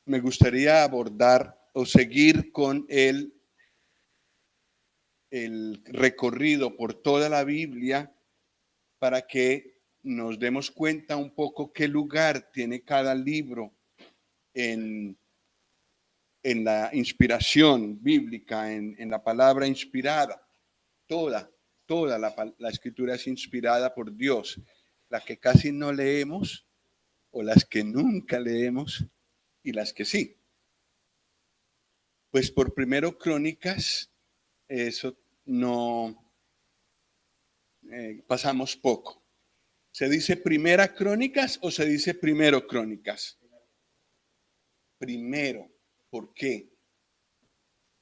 me gustaría abordar o seguir con el recorrido por toda la Biblia para que nos demos cuenta un poco qué lugar tiene cada libro en la inspiración bíblica, en la palabra inspirada. Toda la escritura es inspirada por Dios. La que casi no leemos o las que nunca leemos y las que sí. Pues por Primero Crónicas, eso no pasamos poco. ¿Se dice Primera Crónicas o se dice Primero Crónicas? Primero. ¿Por qué?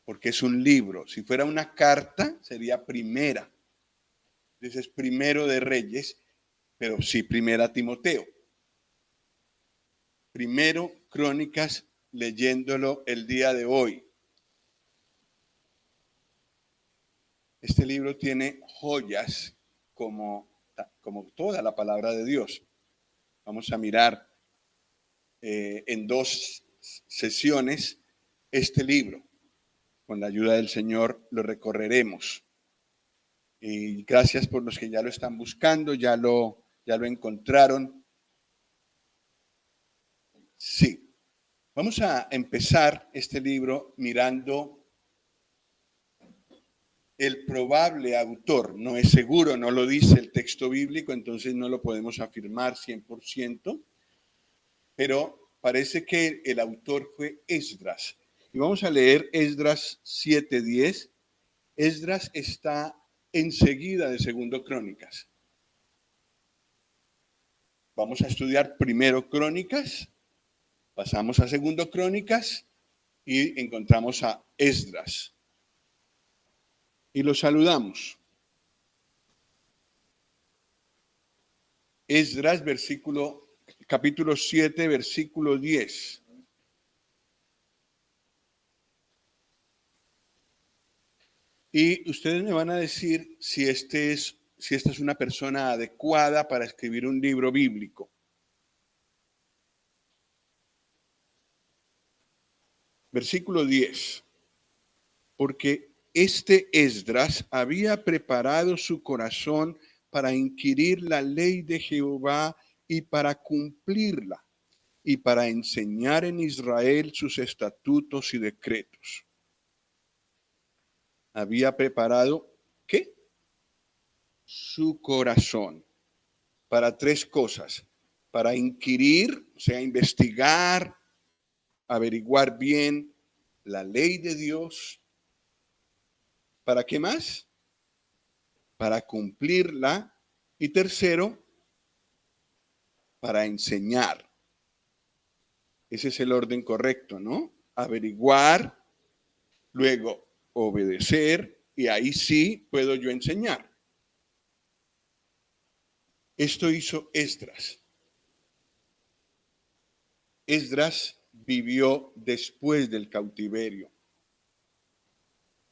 Porque es un libro. Si fuera una carta, sería primera. Entonces es Primero de Reyes, pero sí Primera Timoteo. Primero Crónicas, leyéndolo el día de hoy. Este libro tiene joyas como toda la palabra de Dios. Vamos a mirar en 2 sesiones este libro. Con la ayuda del Señor lo recorreremos. Y gracias por los que ya lo están buscando, ya lo encontraron. Sí. Vamos a empezar este libro mirando el probable autor. No es seguro, no lo dice el texto bíblico, entonces no lo podemos afirmar 100%, pero parece que el autor fue Esdras. Y vamos a leer Esdras 7:10. Esdras está enseguida de Segundo Crónicas. Vamos a estudiar Primero Crónicas, pasamos a Segundo Crónicas y encontramos a Esdras. Y lo saludamos. Esdras, capítulo 7, versículo 10. Y ustedes me van a decir si esta es una persona adecuada para escribir un libro bíblico. Versículo 10. Porque este Esdras había preparado su corazón para inquirir la ley de Jehová y para cumplirla, y para enseñar en Israel sus estatutos y decretos. Había preparado, ¿qué? Su corazón para 3 cosas. Para inquirir, o sea, investigar, averiguar bien la ley de Dios. ¿Para qué más? Para cumplirla. Y tercero, para enseñar. Ese es el orden correcto, ¿no? Averiguar, luego obedecer, y ahí sí puedo yo enseñar. Esto hizo Esdras. Esdras vivió después del cautiverio.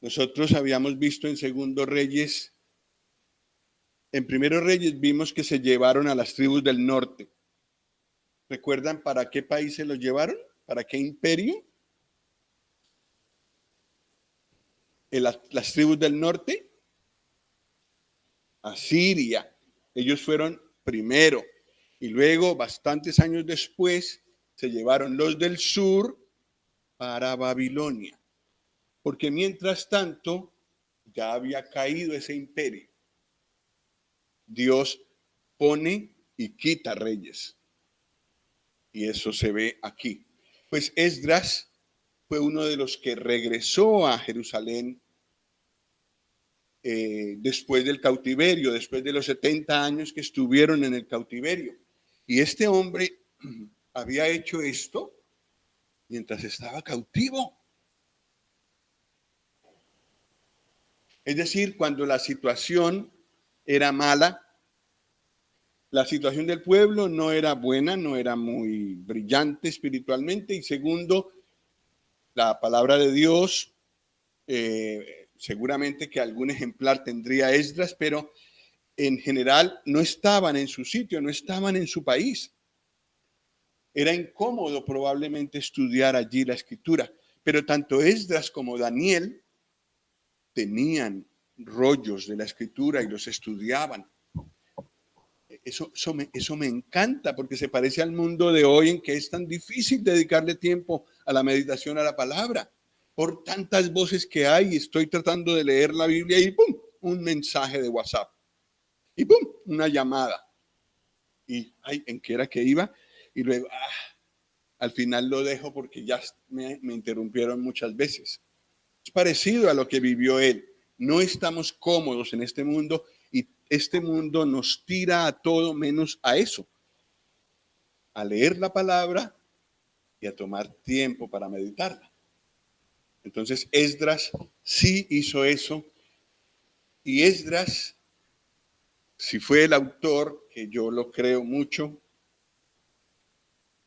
Nosotros habíamos visto en Segundo Reyes, en Primero Reyes vimos que se llevaron a las tribus del norte. ¿Recuerdan para qué país se los llevaron? ¿Para qué imperio? Las tribus del norte, Asiria. Ellos fueron primero y luego, bastantes años después, se llevaron los del sur para Babilonia. Porque mientras tanto, ya había caído ese imperio. Dios pone y quita reyes. Y eso se ve aquí. Pues Esdras fue uno de los que regresó a Jerusalén después del cautiverio, después de los 70 años que estuvieron en el cautiverio. Y este hombre había hecho esto mientras estaba cautivo. Es decir, cuando la situación era mala, la situación del pueblo no era buena, no era muy brillante espiritualmente. Y segundo, la palabra de Dios, seguramente que algún ejemplar tendría Esdras, pero en general no estaban en su sitio, no estaban en su país. Era incómodo probablemente estudiar allí la escritura, pero tanto Esdras como Daniel tenían rollos de la escritura y los estudiaban. Eso me encanta porque se parece al mundo de hoy en que es tan difícil dedicarle tiempo a la meditación, a la palabra. Por tantas voces que hay, estoy tratando de leer la Biblia y ¡pum! Un mensaje de WhatsApp. Y ¡pum! Una llamada. Y ay, ¿en qué era que iba? Y luego, al final lo dejo porque ya me interrumpieron muchas veces. Es parecido a lo que vivió él. No estamos cómodos en este mundo y este mundo nos tira a todo menos a eso, a leer la palabra y a tomar tiempo para meditarla. Entonces Esdras sí hizo eso, y Esdras, si fue el autor, que yo lo creo mucho,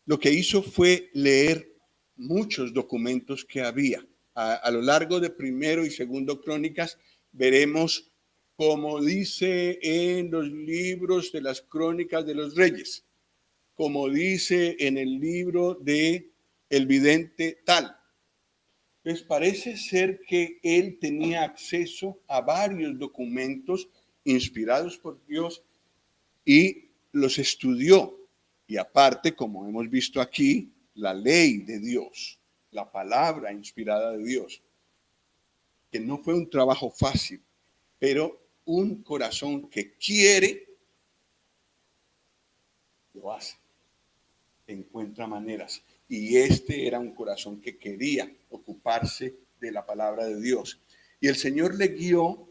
lo que hizo fue leer muchos documentos que había. A lo largo de Primero y Segundo Crónicas veremos, como dice en los libros de las Crónicas de los Reyes, como dice en el libro de El vidente tal. Pues parece ser que él tenía acceso a varios documentos inspirados por Dios y los estudió. Y aparte, como hemos visto aquí, la ley de Dios, la palabra inspirada de Dios, que no fue un trabajo fácil, pero un corazón que quiere, lo hace, encuentra maneras. Y este era un corazón que quería ocuparse de la palabra de Dios. Y el Señor le guió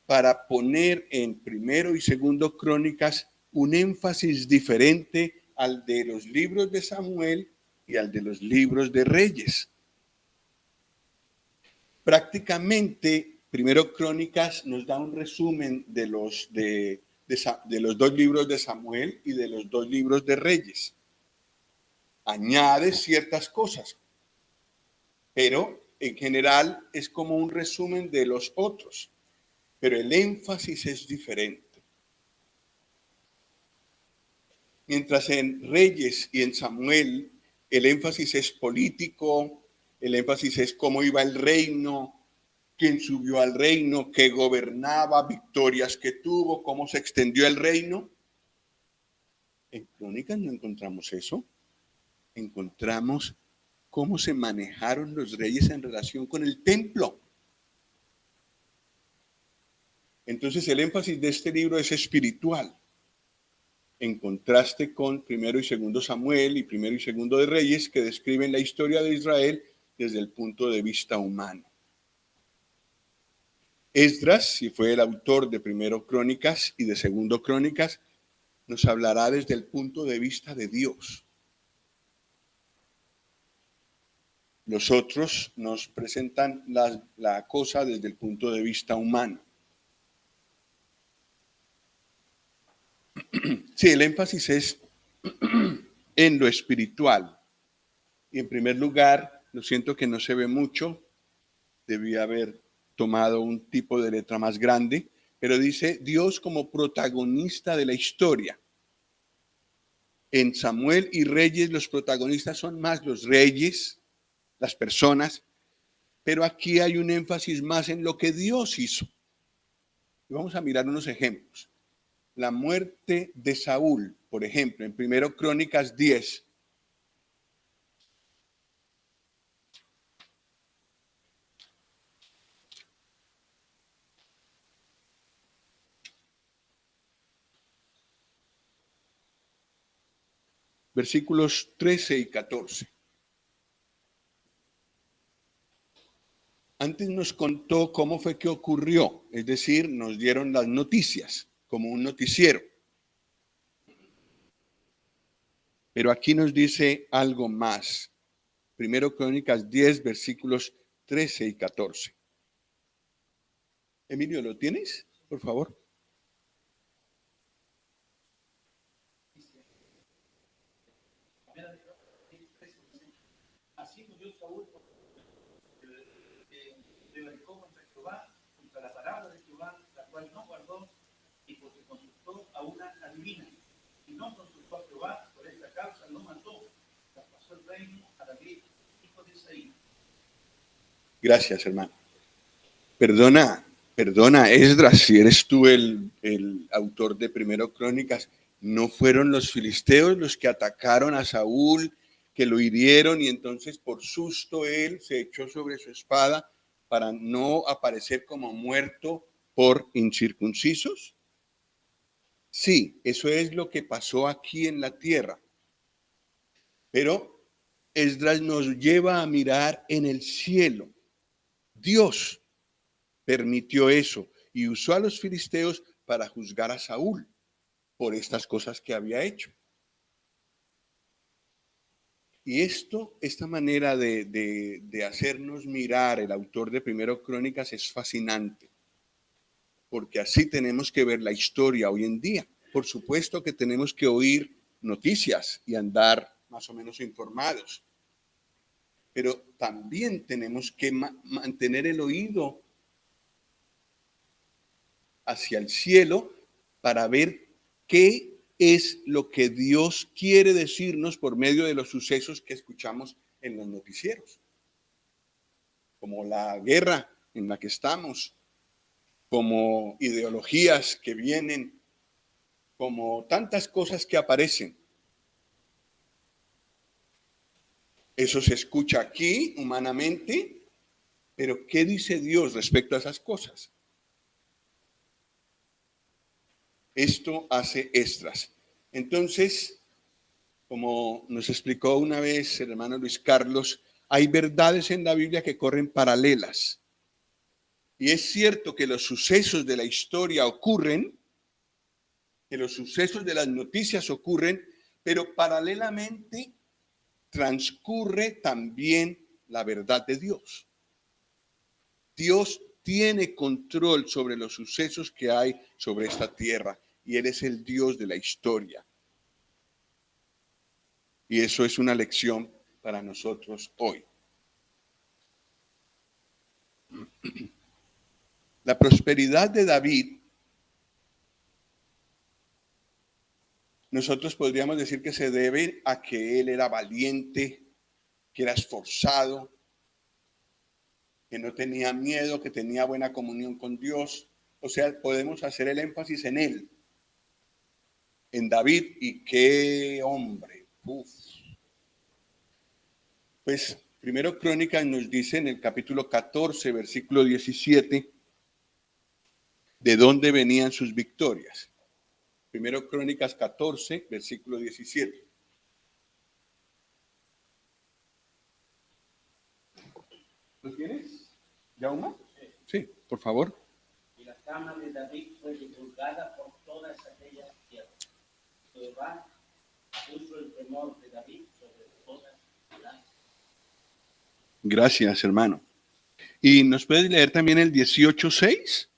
para poner en Primero y Segundo Crónicas un énfasis diferente al de los libros de Samuel y al de los libros de Reyes. Prácticamente, Primero Crónicas nos da un resumen de los dos libros de Samuel y de los dos libros de Reyes. Añade ciertas cosas, pero en general es como un resumen de los otros, pero el énfasis es diferente. Mientras en Reyes y en Samuel el énfasis es político, el énfasis es cómo iba el reino, quién subió al reino, qué gobernaba, victorias que tuvo, cómo se extendió el reino. En Crónicas no encontramos eso. Encontramos cómo se manejaron los reyes en relación con el templo. Entonces el énfasis de este libro es espiritual, en contraste con Primero y Segundo Samuel y Primero y Segundo de Reyes, que describen la historia de Israel desde el punto de vista humano. Esdras, si fue el autor de Primero Crónicas y de Segundo Crónicas, nos hablará desde el punto de vista de Dios. Los otros nos presentan la cosa desde el punto de vista humano. Sí, el énfasis es en lo espiritual. Y en primer lugar, lo siento que no se ve mucho, debía haber tomado un tipo de letra más grande, pero dice Dios como protagonista de la historia. En Samuel y Reyes los protagonistas son más los reyes, las personas, pero aquí hay un énfasis más en lo que Dios hizo. Y vamos a mirar unos ejemplos. La muerte de Saúl, por ejemplo, en Primero Crónicas 10. Versículos 13 y 14. Antes nos contó cómo fue que ocurrió, es decir, nos dieron las noticias como un noticiero. Pero aquí nos dice algo más. Primero Crónicas 10, versículos 13 y 14. Emilio, ¿lo tienes? Por favor. Así murió Saúl prevaricó contra Jehová, contra la palabra de Jehová, la cual no guardó, y porque consultó a una adivina, y no consultó a Jehová. Por esta causa Gracias, hermano. Perdona, Esdras, si eres tú el autor de Primero Crónicas, ¿no fueron los filisteos los que atacaron a Saúl, que lo hirieron y entonces por susto él se echó sobre su espada para no aparecer como muerto por incircuncisos? Sí, eso es lo que pasó aquí en la tierra. Pero Esdras nos lleva a mirar en el cielo. Dios permitió eso y usó a los filisteos para juzgar a Saúl por estas cosas que había hecho. Y esta manera de hacernos mirar el autor de Primero Crónicas es fascinante, porque así tenemos que ver la historia hoy en día. Por supuesto que tenemos que oír noticias y andar más o menos informados, pero también tenemos que mantener el oído hacia el cielo para ver qué es lo que Dios quiere decirnos por medio de los sucesos que escuchamos en los noticieros, como la guerra en la que estamos, como ideologías que vienen, como tantas cosas que aparecen. Eso se escucha aquí humanamente, pero ¿qué dice Dios respecto a esas cosas? Esto hace Esdras. Entonces, como nos explicó una vez el hermano Luis Carlos, hay verdades en la Biblia que corren paralelas. Y es cierto que los sucesos de la historia ocurren, que los sucesos de las noticias ocurren, pero paralelamente transcurre también la verdad de Dios. Dios tiene control sobre los sucesos que hay sobre esta tierra y Él es el Dios de la historia. Y eso es una lección para nosotros hoy. La prosperidad de David, nosotros podríamos decir que se debe a que él era valiente, que era esforzado, que no tenía miedo, que tenía buena comunión con Dios. O sea, podemos hacer el énfasis en él, en David, y qué hombre. Uf. Pues primero Crónicas nos dice en el capítulo 14, versículo 17, de dónde venían sus victorias. Primero Crónicas 14, versículo 17. ¿Lo tienes, Jauma? Sí, por favor. Y la cama de David fue divulgada por todas aquellas tierras. Jehová puso el temor de David sobre todas las. Gracias, hermano. ¿Y nos puedes leer también el 18:6?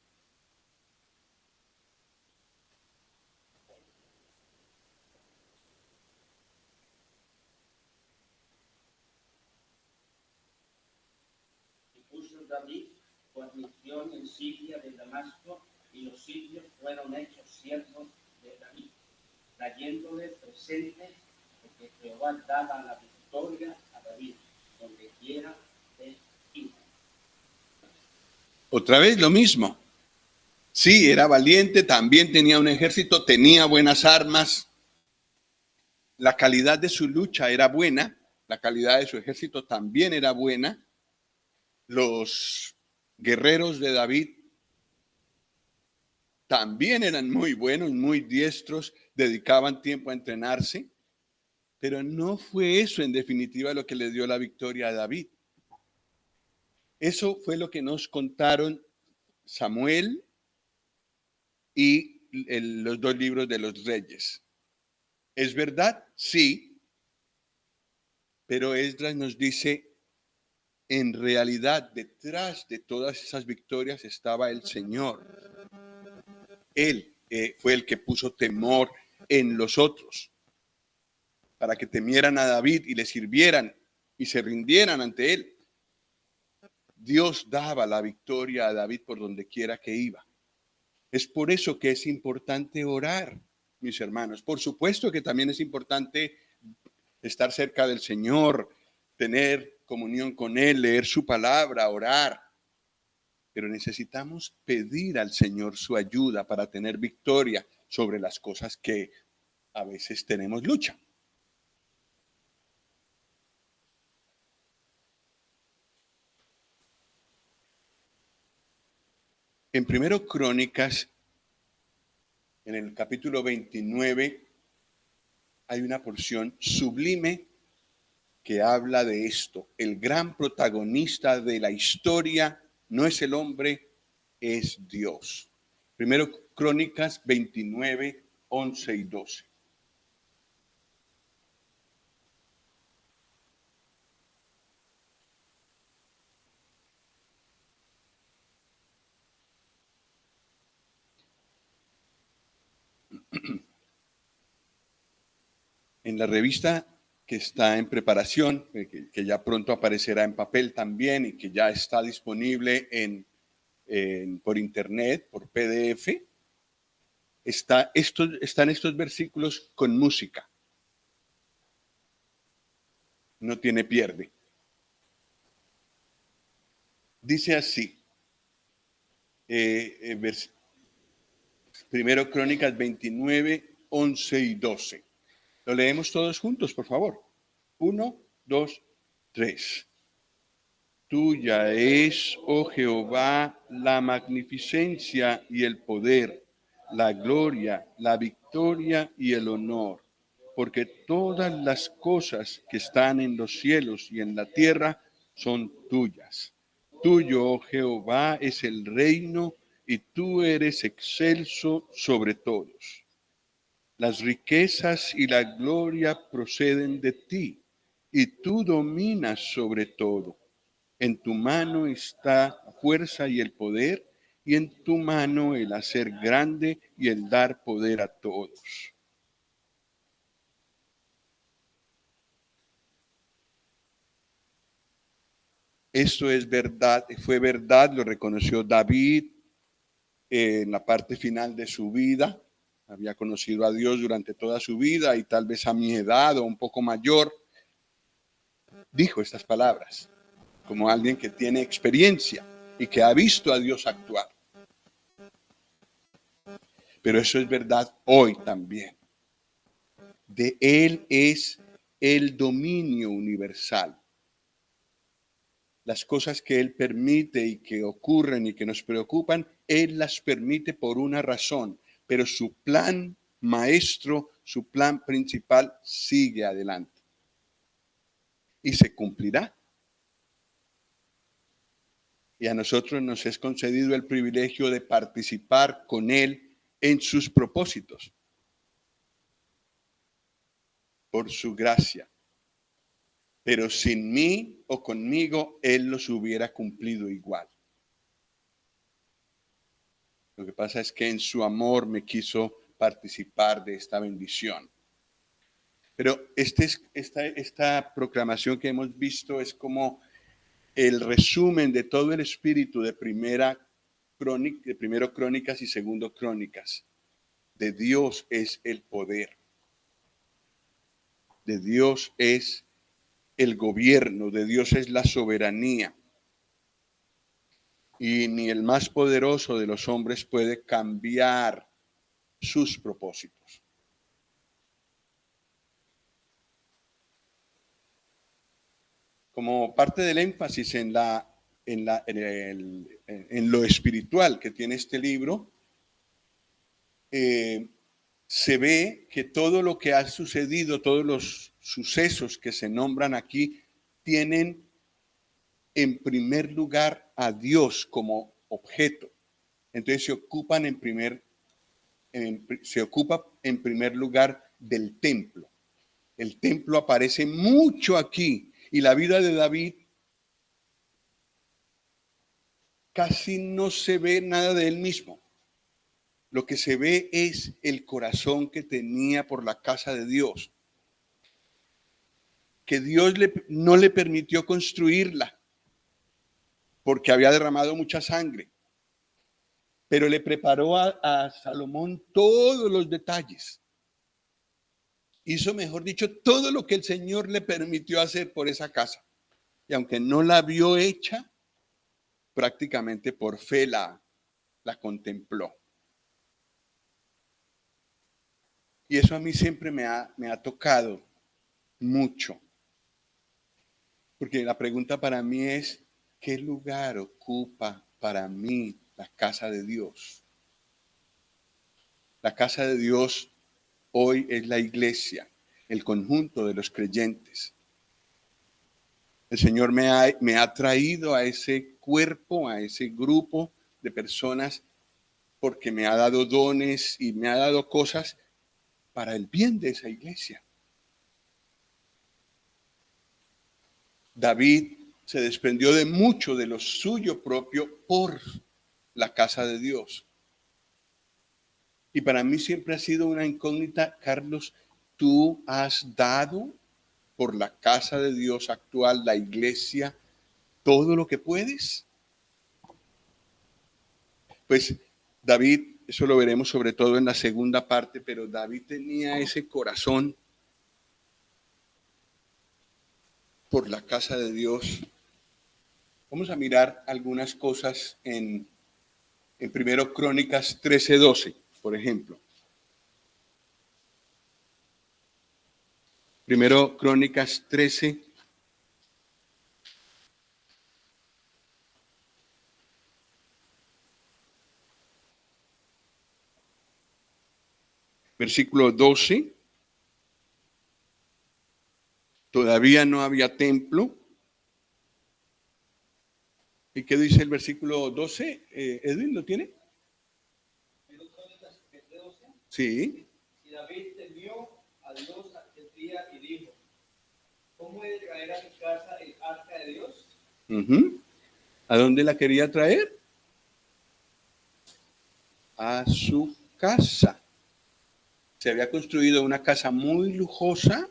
Y puso David guarnición en Siria de Damasco, y los sirios fueron hechos siervos de David, trayéndole presentes, porque Jehová daba la victoria a David, donde quiera que iba. Otra vez lo mismo. Sí, era valiente, también tenía un ejército, tenía buenas armas. La calidad de su lucha era buena, la calidad de su ejército también era buena. Los guerreros de David también eran muy buenos, muy diestros, dedicaban tiempo a entrenarse, pero no fue eso en definitiva lo que le dio la victoria a David. Eso fue lo que nos contaron Samuel y los dos libros de los reyes. ¿Es verdad? Sí, pero Esdras nos dice, en realidad detrás de todas esas victorias estaba el Señor. Él fue el que puso temor en los otros, para que temieran a David y le sirvieran y se rindieran ante él. Dios daba la victoria a David por donde quiera que iba. Es por eso que es importante orar, mis hermanos. Por supuesto que también es importante estar cerca del Señor, tener comunión con Él, leer su palabra, orar. Pero necesitamos pedir al Señor su ayuda para tener victoria sobre las cosas que a veces tenemos lucha. En Primero Crónicas, en el capítulo 29, hay una porción sublime que habla de esto. El gran protagonista de la historia no es el hombre, es Dios. Primero Crónicas 29, 11 y 12. En la revista que está en preparación, que ya pronto aparecerá en papel también y que ya está disponible por internet, por PDF, están estos versículos con música. No tiene pierde. Dice así, Primero Crónicas 29, 11 y 12. Lo leemos todos juntos, por favor. 1, 2, 3. Tuya es, oh Jehová, la magnificencia y el poder, la gloria, la victoria y el honor, porque todas las cosas que están en los cielos y en la tierra son tuyas. Tuyo, oh Jehová, es el reino y tú eres excelso sobre todos. Las riquezas y la gloria proceden de ti, y tú dominas sobre todo. En tu mano está la fuerza y el poder, y en tu mano el hacer grande y el dar poder a todos. Esto es verdad, fue verdad, lo reconoció David en la parte final de su vida. Había conocido a Dios durante toda su vida y tal vez a mi edad o un poco mayor, dijo estas palabras como alguien que tiene experiencia y que ha visto a Dios actuar. Pero eso es verdad hoy también. De Él es el dominio universal. Las cosas que Él permite y que ocurren y que nos preocupan, Él las permite por una razón, pero su plan maestro, su plan principal sigue adelante y se cumplirá. Y a nosotros nos es concedido el privilegio de participar con Él en sus propósitos, por su gracia. Pero sin mí o conmigo, Él los hubiera cumplido igual. Lo que pasa es que en su amor me quiso participar de esta bendición. Pero esta proclamación que hemos visto es como el resumen de todo el espíritu de Primero Crónicas y Segundo Crónicas. De Dios es el poder. De Dios es el gobierno, de Dios es la soberanía. Y ni el más poderoso de los hombres puede cambiar sus propósitos. Como parte del énfasis en lo espiritual que tiene este libro, se ve que todo lo que ha sucedido, todos los sucesos que se nombran aquí, tienen en primer lugar a Dios como objeto. Entonces se ocupa en primer lugar del templo. El templo aparece mucho aquí y la vida de David casi no se ve nada de él mismo. Lo que se ve es el corazón que tenía por la casa de Dios, que Dios no le permitió construirla porque había derramado mucha sangre, pero le preparó a Salomón todos los detalles. Hizo, mejor dicho, todo lo que el Señor le permitió hacer por esa casa. Y aunque no la vio hecha, prácticamente por fe la contempló. Y eso a mí siempre me ha tocado mucho. Porque la pregunta para mí es, ¿qué lugar ocupa para mí la casa de Dios? La casa de Dios hoy es la iglesia, el conjunto de los creyentes. El Señor me ha traído a ese cuerpo, a ese grupo de personas, porque me ha dado dones y me ha dado cosas para el bien de esa iglesia. David se desprendió de mucho de lo suyo propio por la casa de Dios. Y para mí siempre ha sido una incógnita, Carlos, ¿tú has dado por la casa de Dios actual, la iglesia, todo lo que puedes? Pues David, eso lo veremos sobre todo en la segunda parte, pero David tenía ese corazón por la casa de Dios. Vamos a mirar algunas cosas en 1 Crónicas 13:12, por ejemplo. 1 Crónicas 13. Versículo 12. Todavía no había templo. ¿Y qué dice el versículo 12? ¿Edwin lo tiene? Sí. Y David temió a Dios aquel día y dijo, ¿cómo he de traer a mi casa el arca de Dios? ¿A dónde la quería traer? A su casa. Se había construido una casa muy lujosa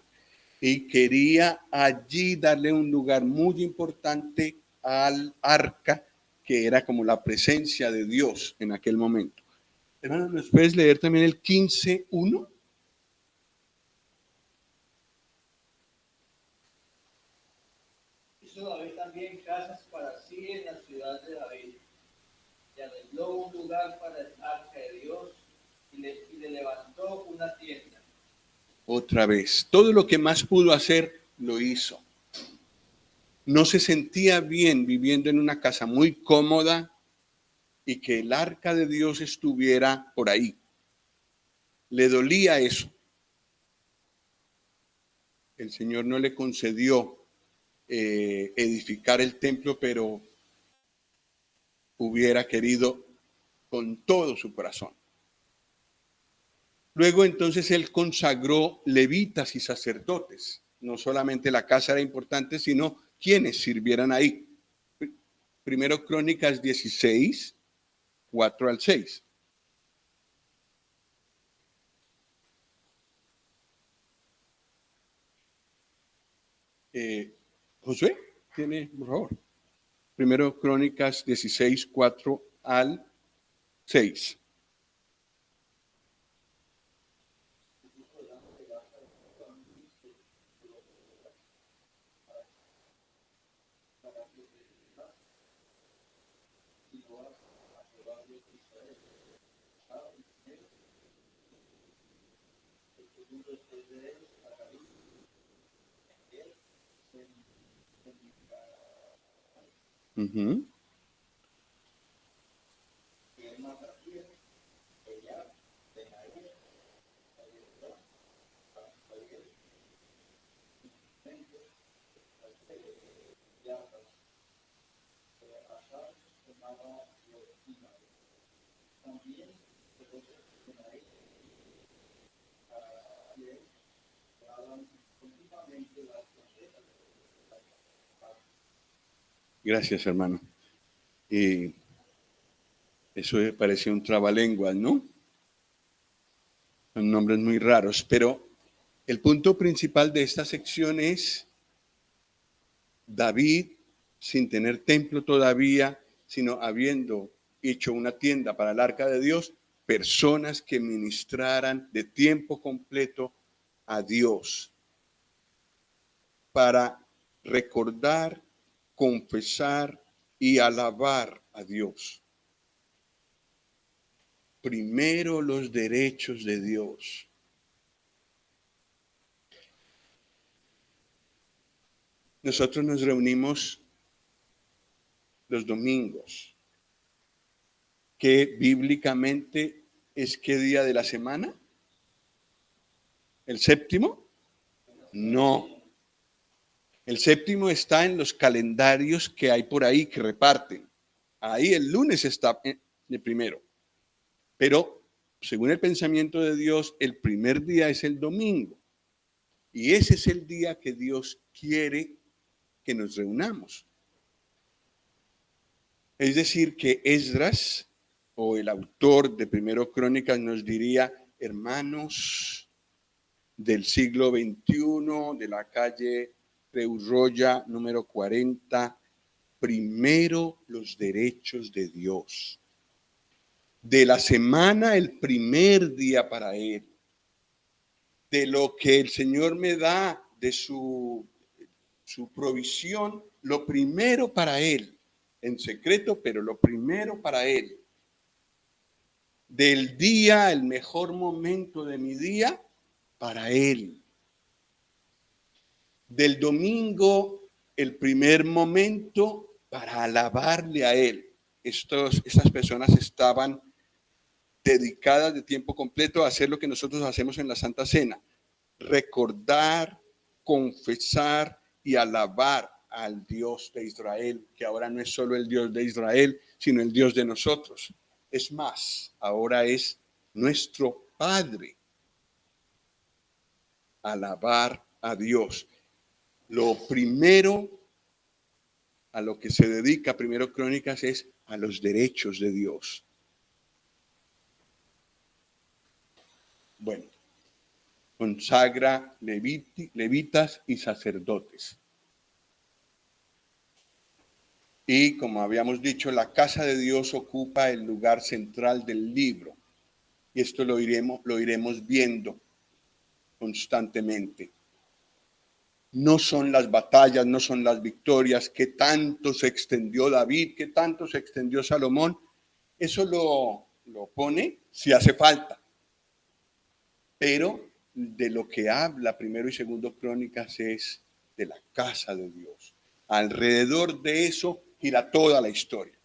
y quería allí darle un lugar muy importante al arca, que era como la presencia de Dios en aquel momento. Hermano, ¿nos puedes leer también el 15:1? Hizo David también casas para sí en la ciudad de David, y arregló un lugar para el arca de Dios, y le levantó una tienda. Otra vez, todo lo que más pudo hacer, lo hizo. No se sentía bien viviendo en una casa muy cómoda y que el arca de Dios estuviera por ahí. Le dolía eso. El Señor no le concedió edificar el templo, pero hubiera querido con todo su corazón. Luego entonces él consagró levitas y sacerdotes. No solamente la casa era importante, sino quienes sirvieran ahí. Primero Crónicas 16, 4 al 6. Josué, tiene, por favor. Primero Crónicas 16, 4 al 6. Gracias, hermano. Eso parece un trabalenguas, ¿no? Son nombres muy raros, pero el punto principal de esta sección es David, sin tener templo todavía, sino habiendo hecho una tienda para el arca de Dios, personas que ministraran de tiempo completo a Dios para recordar confesar y alabar a Dios. Primero los derechos de Dios. Nosotros nos reunimos los domingos, que bíblicamente es ¿qué día de la semana? ¿El séptimo? No. El séptimo está en los calendarios que hay por ahí que reparten. Ahí el lunes está el primero. Pero según el pensamiento de Dios, el primer día es el domingo. Y ese es el día que Dios quiere que nos reunamos. Es decir, que Esdras, o el autor de Primero Crónicas, nos diría: hermanos del siglo XXI, de la calle Reurroya, número 40, primero los derechos de Dios. De la semana, el primer día para Él. De lo que el Señor me da, de su provisión, lo primero para Él. En secreto, pero lo primero para Él. Del día, el mejor momento de mi día, para Él. Del domingo, el primer momento para alabarle a Él. Estas personas estaban dedicadas de tiempo completo a hacer lo que nosotros hacemos en la Santa Cena: recordar, confesar y alabar al Dios de Israel, que ahora no es solo el Dios de Israel, sino el Dios de nosotros. Es más, ahora es nuestro Padre. Alabar a Dios. Lo primero a lo que se dedica Primero Crónicas es a los derechos de Dios. Bueno, consagra levitas y sacerdotes. Y como habíamos dicho, la casa de Dios ocupa el lugar central del libro. Y esto lo iremos viendo constantemente. No son las batallas, no son las victorias, que tanto se extendió David, que tanto se extendió Salomón. Eso lo pone si hace falta. Pero de lo que habla Primero y Segundo Crónicas es de la casa de Dios. Alrededor de eso gira toda la historia.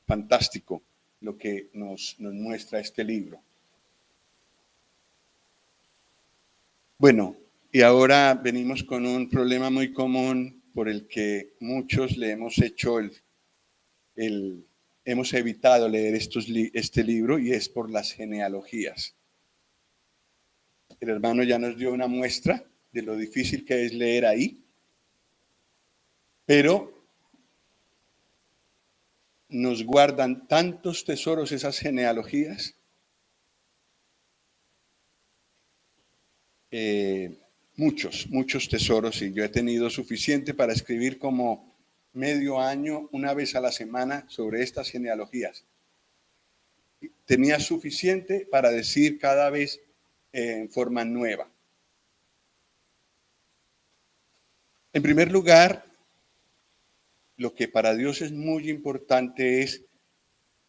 Fantástico lo que nos muestra este libro. Bueno, y ahora venimos con un problema muy común por el que muchos le hemos hecho hemos evitado leer este libro, y es por las genealogías. El hermano ya nos dio una muestra de lo difícil que es leer ahí, pero nos guardan tantos tesoros esas genealogías. Muchos tesoros, y yo he tenido suficiente para escribir como medio año, una vez a la semana, sobre estas genealogías. Tenía suficiente para decir cada vez en forma nueva. En primer lugar, lo que para Dios es muy importante es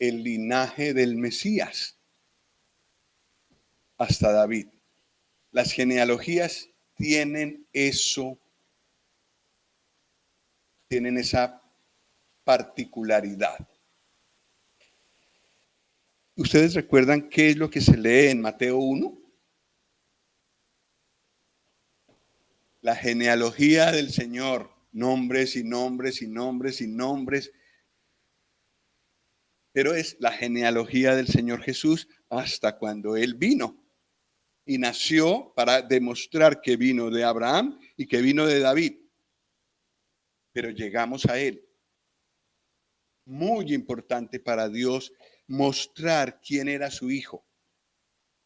el linaje del Mesías hasta David. Las genealogías tienen eso, tienen esa particularidad. ¿Ustedes recuerdan qué es lo que se lee en Mateo 1? La genealogía del Señor, nombres y nombres y nombres y nombres. Pero es la genealogía del Señor Jesús hasta cuando Él vino. Y nació para demostrar que vino de Abraham y que vino de David. Pero llegamos a Él. Muy importante para Dios mostrar quién era su Hijo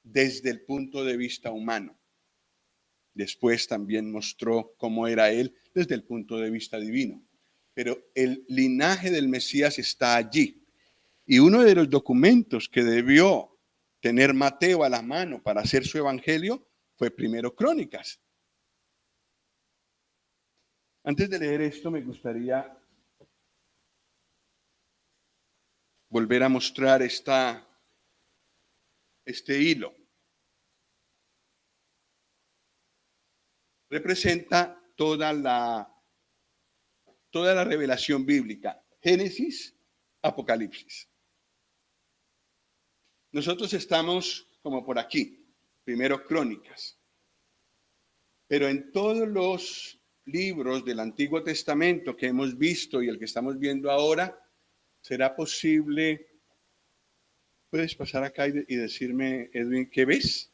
desde el punto de vista humano. Después también mostró cómo era Él desde el punto de vista divino. Pero el linaje del Mesías está allí. Y uno de los documentos que debió tener Mateo a la mano para hacer su evangelio fue Primero Crónicas. Antes de leer esto, me gustaría volver a mostrar este hilo. Representa toda la revelación bíblica, Génesis, Apocalipsis. Nosotros estamos como por aquí, primero Crónicas, pero en todos los libros del Antiguo Testamento que hemos visto y el que estamos viendo ahora, ¿será posible? ¿Puedes pasar acá y decirme, Edwin, qué ves?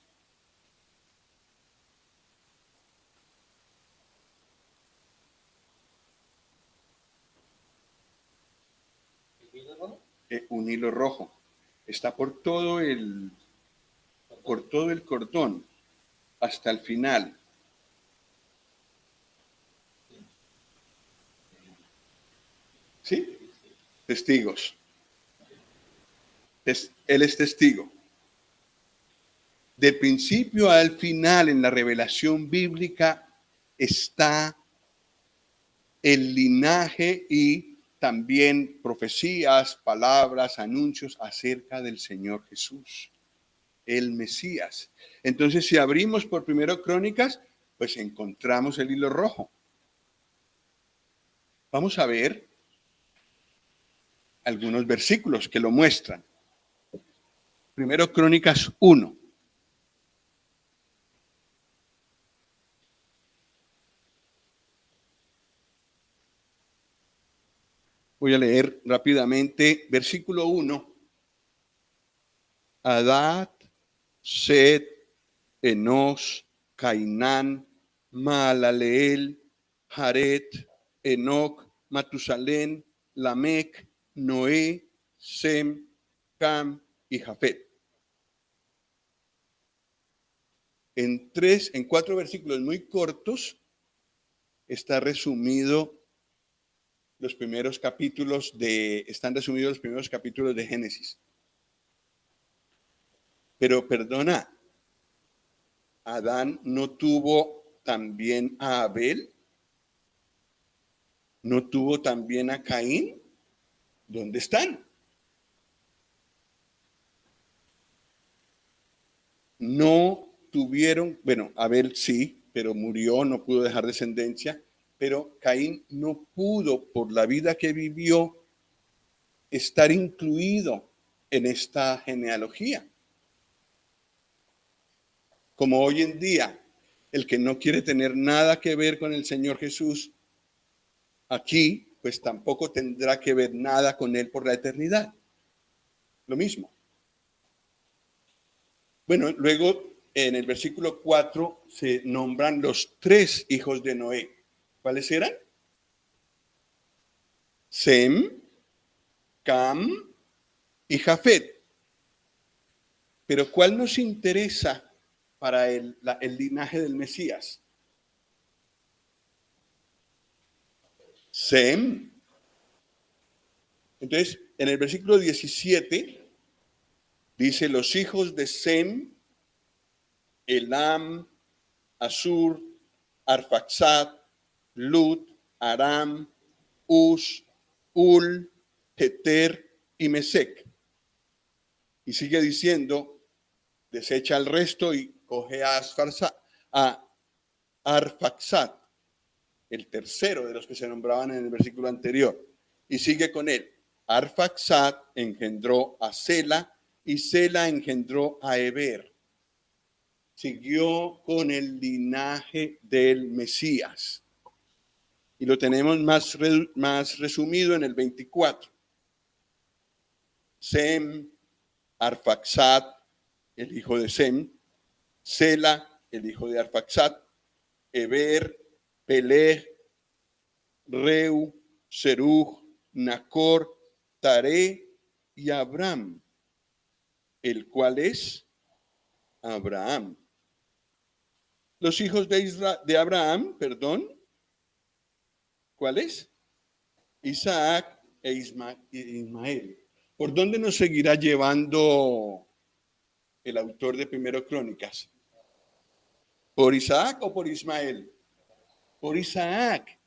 Un hilo rojo. Está por todo el cordón hasta el final. ¿Sí? Testigos. Él es testigo. Del principio al final en la revelación bíblica está el linaje y también profecías, palabras, anuncios acerca del Señor Jesús, el Mesías. Entonces, si abrimos por primero Crónicas, pues encontramos el hilo rojo. Vamos a ver algunos versículos que lo muestran. Primero Crónicas 1. Voy a leer rápidamente, versículo 1. Adad, Set, Enos, Cainán, Maalaleel, Jared, Enoc, Matusalén, Lamec, Noé, Sem, Cam y Jafet. En 4 versículos muy cortos está resumido están resumidos los primeros capítulos de Génesis. Pero perdona, ¿Adán no tuvo también a Abel? ¿No tuvo también a Caín? ¿Dónde están? No tuvieron, bueno, Abel sí, pero murió, no pudo dejar descendencia, pero Caín no pudo, por la vida que vivió, estar incluido en esta genealogía. Como hoy en día, el que no quiere tener nada que ver con el Señor Jesús, aquí, pues tampoco tendrá que ver nada con él por la eternidad. Lo mismo. Bueno, luego en el versículo 4 se nombran los 3 hijos de Noé. ¿Cuáles eran? Sem, Cam y Jafet. Pero ¿cuál nos interesa para el linaje del Mesías? Sem. Entonces, en el versículo 17 dice: los hijos de Sem, Elam, Asur, Arfaxad, Lut, Aram, Us, Ul, Heter y Mesec. Y sigue diciendo, desecha el resto y coge a Arfaxad, el tercero de los que se nombraban en el versículo anterior. Y sigue con él. Arfaxad engendró a Sela y Sela engendró a Eber. Siguió con el linaje del Mesías. Y lo tenemos más resumido en el 24. Sem, Arfaxad, el hijo de Sem, Sela, el hijo de Arfaxad, Eber, Peleg, Reu, Serug, Nacor, Taré y Abraham, el cual es Abraham. Los hijos de Abraham, ¿cuáles? Isaac e Ismael. ¿Por dónde nos seguirá llevando el autor de Primero Crónicas? ¿Por Isaac o por Ismael? Por Isaac.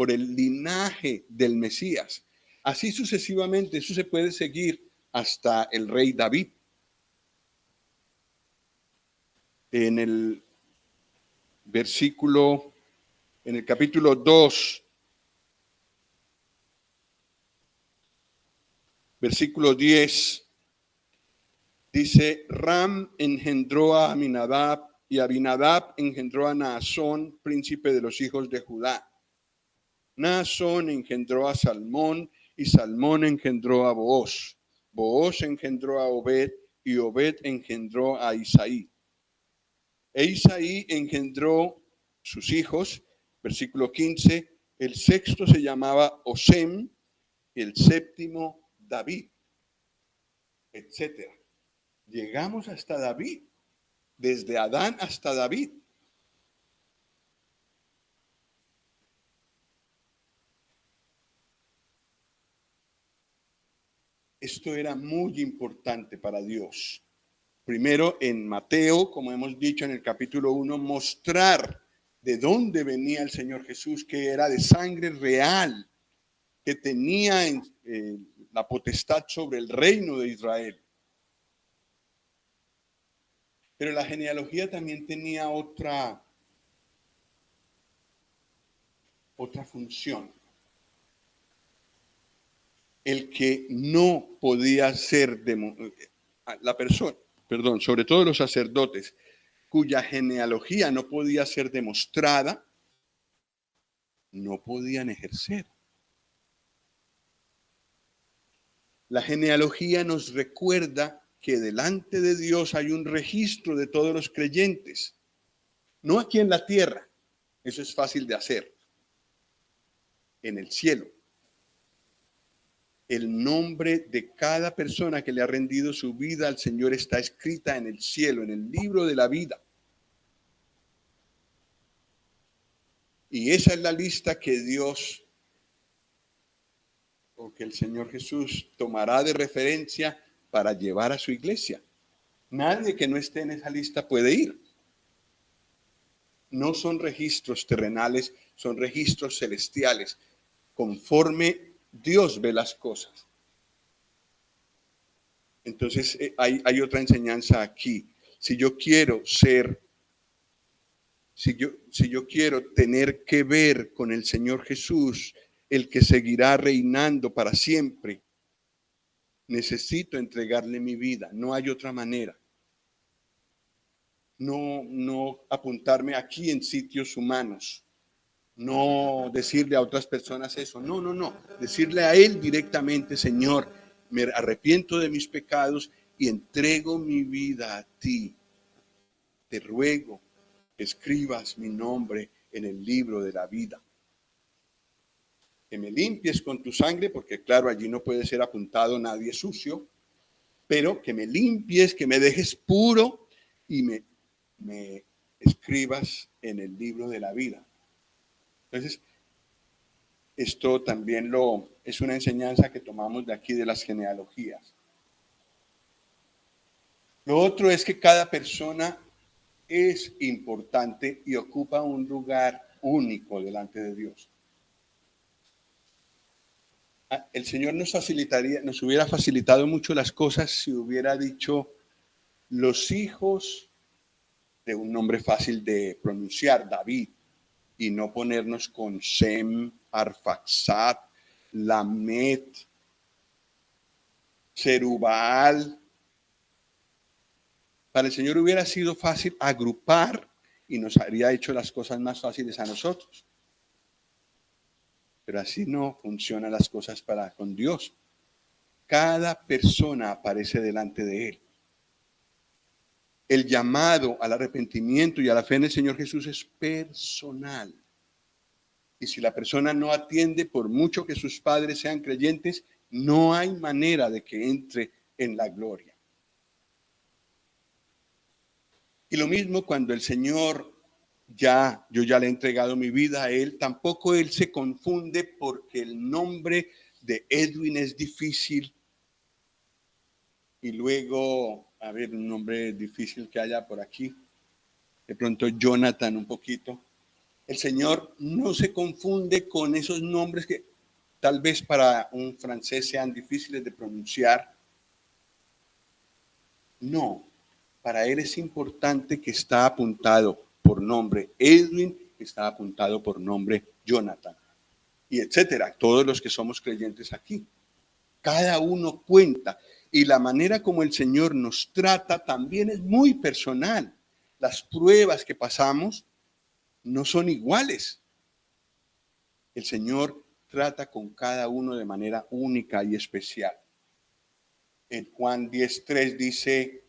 por el linaje del Mesías. Así sucesivamente, eso se puede seguir hasta el rey David. En el capítulo 2, versículo 10, dice: Ram engendró a Aminadab, y Abinadab engendró a Naasón, príncipe de los hijos de Judá. Naasón engendró a Salmón, y Salmón engendró a Booz. Booz engendró a Obed, y Obed engendró a Isaí. E Isaí engendró sus hijos, versículo 15, el sexto se llamaba Osem, el séptimo David, etcétera. Llegamos hasta David, desde Adán hasta David. Esto era muy importante para Dios. Primero, en Mateo, como hemos dicho en el capítulo 1, mostrar de dónde venía el Señor Jesús, que era de sangre real, que tenía la potestad sobre el reino de Israel. Pero la genealogía también tenía otra función. El que no podía ser la persona, sobre todo los sacerdotes, cuya genealogía no podía ser demostrada, no podían ejercer. La genealogía nos recuerda que delante de Dios hay un registro de todos los creyentes, no aquí en la tierra, eso es fácil de hacer, en el cielo. El nombre de cada persona que le ha rendido su vida al Señor está escrita en el cielo, en el libro de la vida. Y esa es la lista que Dios, o que el Señor Jesús tomará de referencia para llevar a su iglesia. Nadie que no esté en esa lista puede ir. No son registros terrenales, son registros celestiales, conforme Dios ve las cosas. Entonces hay otra enseñanza aquí. Si yo quiero tener que ver con el Señor Jesús, el que seguirá reinando para siempre, necesito entregarle mi vida. No hay otra manera. No apuntarme aquí en sitios humanos. No decirle a otras personas eso. No. Decirle a Él directamente: Señor, me arrepiento de mis pecados y entrego mi vida a ti. Te ruego que escribas mi nombre en el libro de la vida. Que me limpies con tu sangre, porque claro, allí no puede ser apuntado nadie sucio, pero que me limpies, que me dejes puro y me escribas en el libro de la vida. Entonces, esto también es una enseñanza que tomamos de aquí de las genealogías. Lo otro es que cada persona es importante y ocupa un lugar único delante de Dios. El Señor nos hubiera facilitado mucho las cosas si hubiera dicho los hijos de un nombre fácil de pronunciar, David, y no ponernos con Sem, Arfaxad, Lamet, Zerubabel. Para el Señor hubiera sido fácil agrupar y nos habría hecho las cosas más fáciles a nosotros. Pero así no funcionan las cosas con Dios. Cada persona aparece delante de Él. El llamado al arrepentimiento y a la fe en el Señor Jesús es personal. Y si la persona no atiende, por mucho que sus padres sean creyentes, no hay manera de que entre en la gloria. Y lo mismo cuando el Señor yo ya le he entregado mi vida a Él, tampoco Él se confunde porque el nombre de Edwin es difícil. Y luego, a ver, un nombre difícil que haya por aquí. De pronto Jonathan un poquito. El Señor no se confunde con esos nombres que tal vez para un francés sean difíciles de pronunciar. No, para Él es importante que está apuntado por nombre Edwin, que está apuntado por nombre Jonathan, y etcétera, todos los que somos creyentes aquí. Cada uno cuenta, y la manera como el Señor nos trata también es muy personal. Las pruebas que pasamos no son iguales. El Señor trata con cada uno de manera única y especial. En Juan 10:3 dice,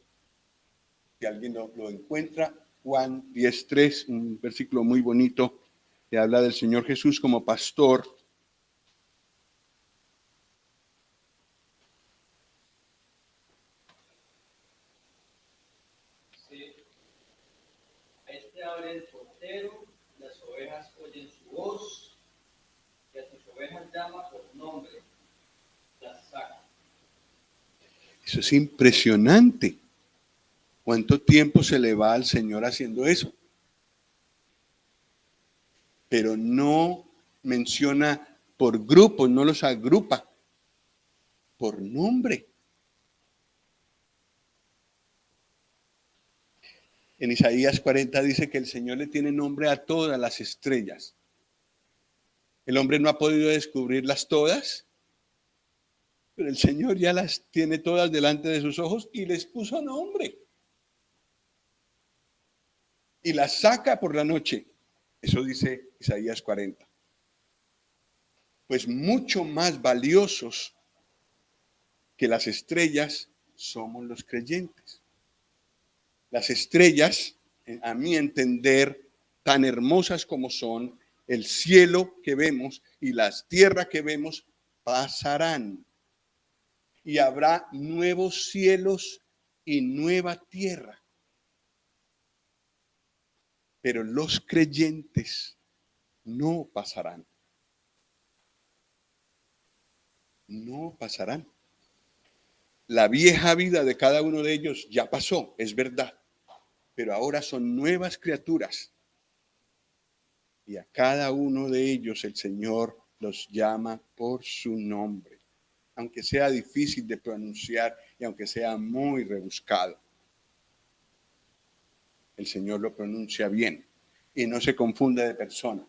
si alguien lo encuentra, Juan 10:3, un versículo muy bonito que habla del Señor Jesús como pastor. Sí. A este abre el portero, las ovejas oyen su voz, y a sus ovejas llama por nombre, las saca. Eso es impresionante. ¿Cuánto tiempo se le va al Señor haciendo eso? Pero no menciona por grupos, no los agrupa por nombre. En Isaías 40 dice que el Señor le tiene nombre a todas las estrellas. El hombre no ha podido descubrirlas todas, pero el Señor ya las tiene todas delante de sus ojos y les puso nombre. Y las saca por la noche. Eso dice Isaías 40. Pues mucho más valiosos que las estrellas somos los creyentes. Las estrellas, a mi entender, tan hermosas como son, el cielo que vemos y las tierras que vemos pasarán. Y habrá nuevos cielos y nueva tierra. Pero los creyentes no pasarán. No pasarán. La vieja vida de cada uno de ellos ya pasó, es verdad. Pero ahora son nuevas criaturas. Y a cada uno de ellos el Señor los llama por su nombre, aunque sea difícil de pronunciar y aunque sea muy rebuscado. El Señor lo pronuncia bien y no se confunde de persona.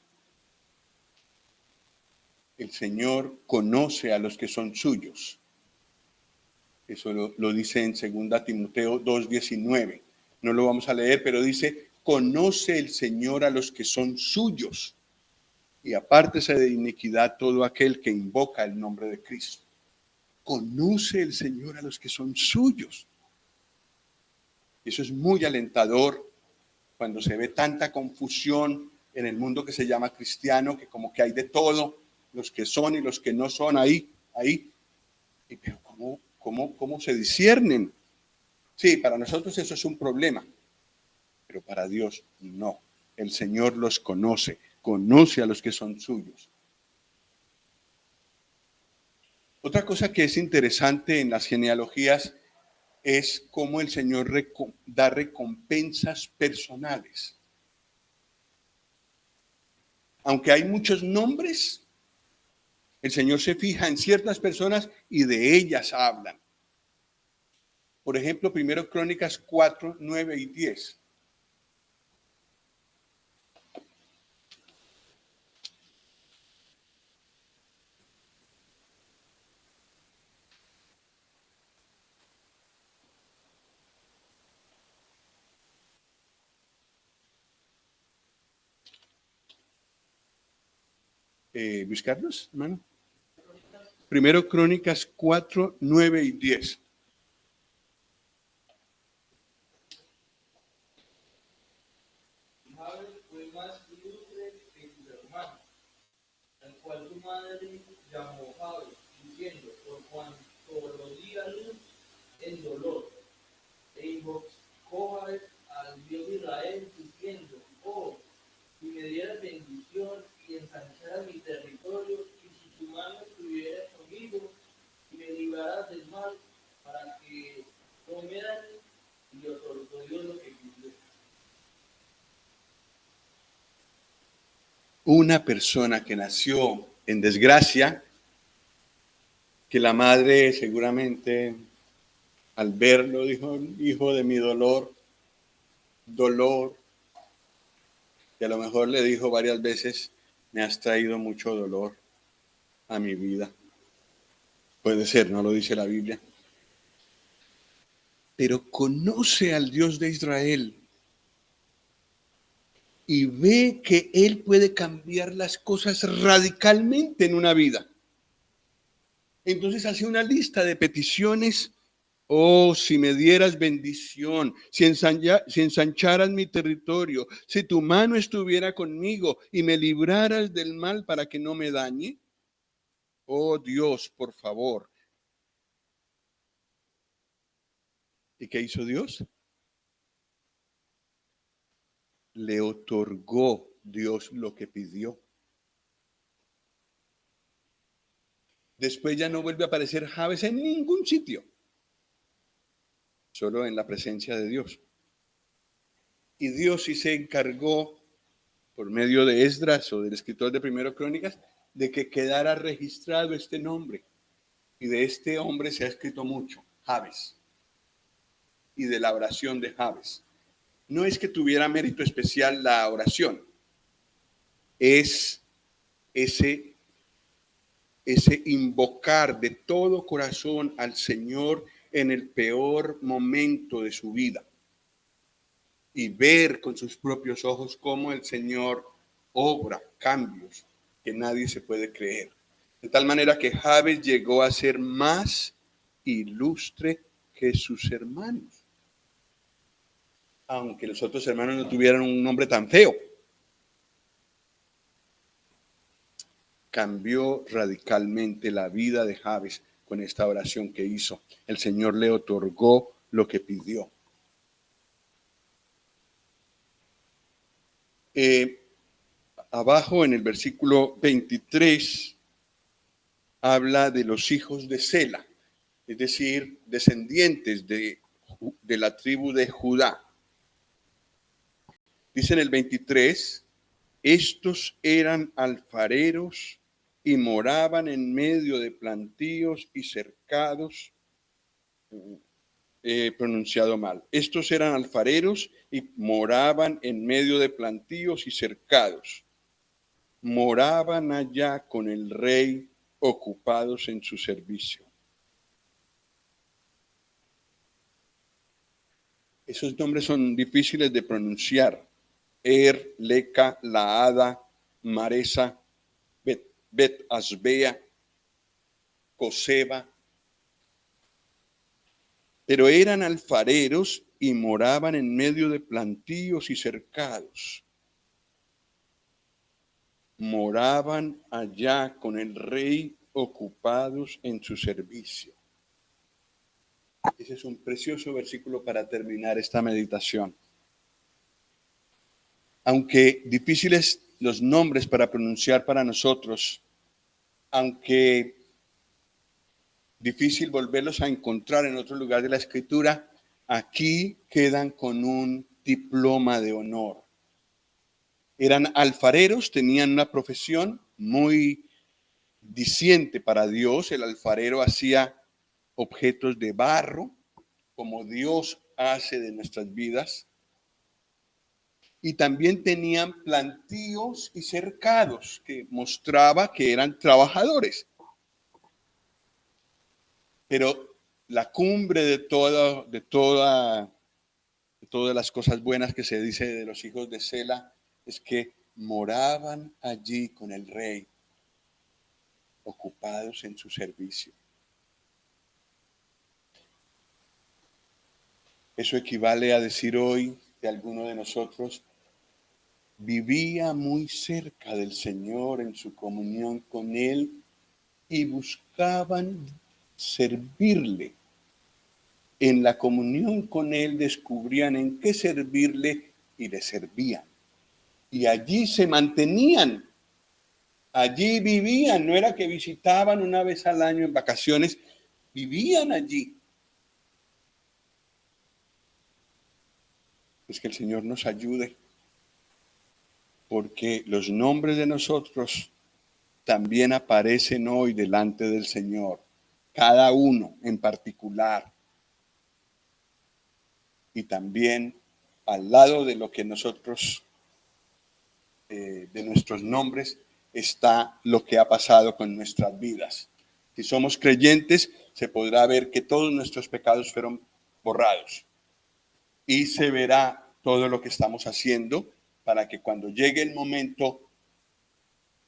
El Señor conoce a los que son suyos. Eso lo dice en 2 Timoteo 2:19. No lo vamos a leer, pero dice, conoce el Señor a los que son suyos. Y apártese de iniquidad todo aquel que invoca el nombre de Cristo. Conoce el Señor a los que son suyos. Eso es muy alentador cuando se ve tanta confusión en el mundo que se llama cristiano, que como que hay de todo, los que son y los que no son ahí. Y pero ¿cómo se disciernen? Sí, para nosotros eso es un problema, pero para Dios no. El Señor los conoce, conoce a los que son suyos. Otra cosa que es interesante en las genealogías es cómo el Señor da recompensas personales. Aunque hay muchos nombres, el Señor se fija en ciertas personas y de ellas hablan. Por ejemplo, 1 Crónicas 4, 9 y 10. Luis Carlos, hermano. 1 Crónicas 4, 9 y 10. Jabes fue más ilustre que sus hermanos, al cual su madre llamó Jabes, diciendo, por cuanto lo di a luz en dolor. E invocó Jabes al Dios de Israel, diciendo, oh, si me dieras bendición y ensancharas mi territorio, y si tu mano estuviera conmigo, y me libraras del mal, para que no me dañe, y le otorgó Dios lo que quisiera. una persona que nació en desgracia, que la madre seguramente al verlo dijo, hijo de mi dolor, y a lo mejor le dijo varias veces, me has traído mucho dolor a mi vida. Puede ser, no lo dice la Biblia. Pero conoce al Dios de Israel y ve que Él puede cambiar las cosas radicalmente en una vida. Entonces hace una lista de peticiones. Oh, si me dieras bendición, si ensancharas mi territorio, si tu mano estuviera conmigo y me libraras del mal para que no me dañe. Oh Dios, por favor. ¿Y qué hizo Dios? Le otorgó Dios lo que pidió. Después ya no vuelve a aparecer Jabes en ningún sitio, solo en la presencia de Dios. Y Dios sí se encargó, por medio de Esdras o del escritor de Primero Crónicas, de que quedara registrado este nombre. Y de este hombre se ha escrito mucho, Jabes, y de la oración de Jabes. No es que tuviera mérito especial la oración, es ese invocar de todo corazón al Señor en el peor momento de su vida y ver con sus propios ojos cómo el Señor obra cambios que nadie se puede creer. De tal manera que Jabes llegó a ser más ilustre que sus hermanos, aunque los otros hermanos no tuvieran un nombre tan feo. Cambió radicalmente la vida de Jabes con esta oración que hizo. El Señor le otorgó lo que pidió. Abajo en el versículo 23 habla de los hijos de Sela, es decir, descendientes de la tribu de Judá. Dice en el 23, estos eran alfareros y moraban en medio de plantíos y cercados. Pronunciado mal. Estos eran alfareros y moraban en medio de plantíos y cercados. Moraban allá con el rey, ocupados en su servicio. Esos nombres son difíciles de pronunciar. Leca, Laada, Maresa, Bet Asbea, Coseba. Pero eran alfareros y moraban en medio de plantíos y cercados. Moraban allá con el rey, ocupados en su servicio. Ese es un precioso versículo para terminar esta meditación. Aunque difíciles los nombres para pronunciar para nosotros, aunque difícil volverlos a encontrar en otro lugar de la Escritura, aquí quedan con un diploma de honor. Eran alfareros, tenían una profesión muy diciente para Dios. El alfarero hacía objetos de barro, como Dios hace de nuestras vidas. Y también tenían plantíos y cercados, que mostraba que eran trabajadores. Pero la cumbre de todas las cosas buenas que se dice de los hijos de Sela es que moraban allí con el rey, ocupados en su servicio. Eso equivale a decir hoy de alguno de nosotros, vivía muy cerca del Señor en su comunión con Él y buscaban servirle. En la comunión con Él descubrían en qué servirle y le servían. Y allí se mantenían, allí vivían, no era que visitaban una vez al año en vacaciones, vivían allí. Pues que el Señor nos ayude, porque los nombres de nosotros también aparecen hoy delante del Señor, cada uno en particular. Y también al lado de lo que nosotros, de nuestros nombres, está lo que ha pasado con nuestras vidas. Si somos creyentes, se podrá ver que todos nuestros pecados fueron borrados. Y se verá todo lo que estamos haciendo para que cuando llegue el momento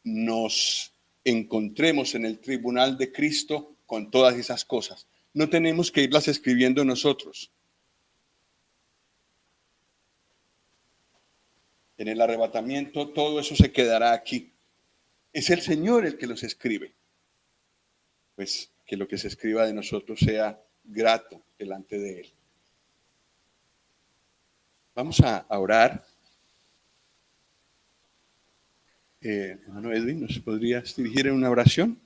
nos encontremos en el tribunal de Cristo con todas esas cosas. No tenemos que irlas escribiendo nosotros. En el arrebatamiento todo eso se quedará aquí. Es el Señor el que los escribe. Pues que lo que se escriba de nosotros sea grato delante de Él. Vamos a orar. Hermano Edwin, ¿nos podrías dirigir en una oración?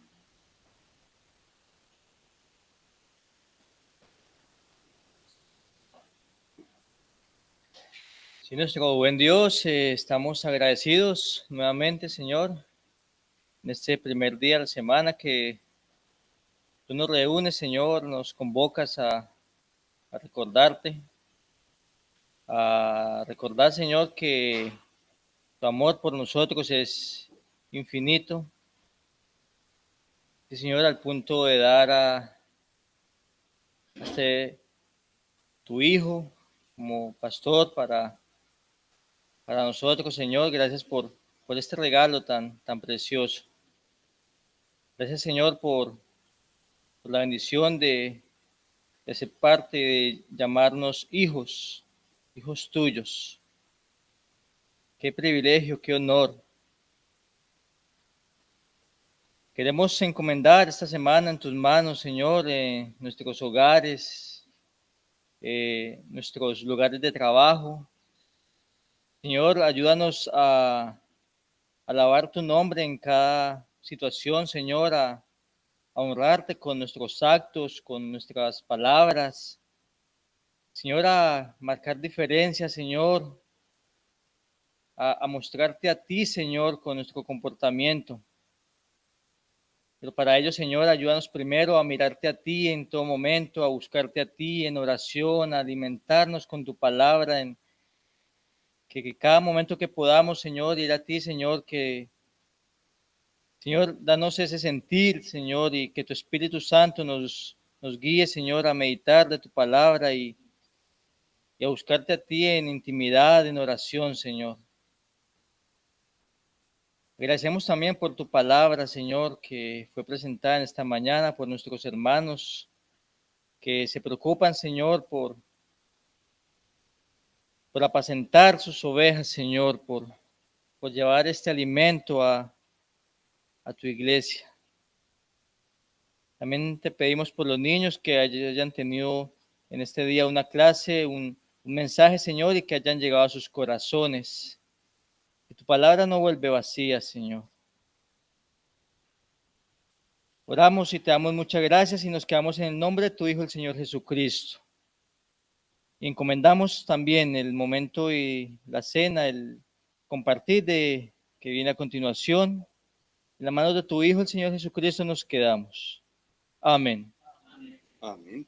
Sí, nuestro buen Dios, estamos agradecidos nuevamente, Señor, en este primer día de la semana que tú nos reúnes, Señor, nos convocas a recordar, Señor, que tu amor por nosotros es infinito, y, Señor, al punto de dar a tu Hijo como pastor para nosotros, Señor. Gracias por este regalo tan precioso. Gracias, Señor, por la bendición de ser parte, de llamarnos hijos tuyos. Qué privilegio, qué honor. Queremos encomendar esta semana en tus manos, Señor, nuestros hogares, nuestros lugares de trabajo. Señor, ayúdanos a alabar tu nombre en cada situación, Señor, a honrarte con nuestros actos, con nuestras palabras. Señor, a marcar diferencias, Señor, a mostrarte a ti, Señor, con nuestro comportamiento. Pero para ello, Señor, ayúdanos primero a mirarte a ti en todo momento, a buscarte a ti en oración, a alimentarnos con tu palabra, que cada momento que podamos, Señor, ir a ti, Señor, Señor, danos ese sentir, Señor, y que tu Espíritu Santo nos guíe, Señor, a meditar de tu palabra y a buscarte a ti en intimidad, en oración, Señor. Agradecemos también por tu palabra, Señor, que fue presentada en esta mañana por nuestros hermanos que se preocupan, Señor, por apacentar sus ovejas, Señor, por llevar este alimento a tu iglesia. También te pedimos por los niños que hayan tenido en este día una clase, un mensaje, Señor, y que hayan llegado a sus corazones. Que tu palabra no vuelve vacía, Señor. Oramos y te damos muchas gracias y nos quedamos en el nombre de tu Hijo, el Señor Jesucristo. Y encomendamos también el momento y la cena, el compartir que viene a continuación. En la mano de tu Hijo, el Señor Jesucristo, nos quedamos. Amén. Amén.